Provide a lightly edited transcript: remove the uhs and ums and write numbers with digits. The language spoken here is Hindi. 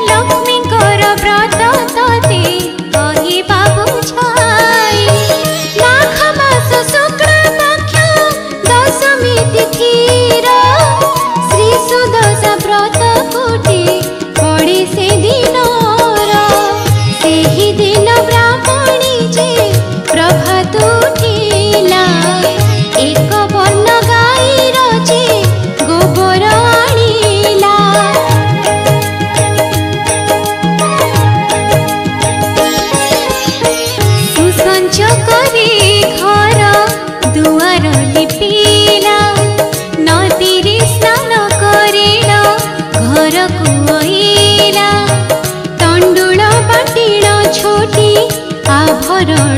लक्ष्मी व्रत तते कही बाबू छाई माघ मास शुक्ल पक्ष दशमी तिथिर श्री सुदशा व्रत कोटि पड़े से दिन सेही दिन ब्राह्मणी जे प्रभात उठिला एक वर्ण गाईर जे गोबर आनिला सुसंच करे घर दुआर लिपिला नदी रे स्नान करेण घर को आइला तंडुल बाटिण छोटी आभरण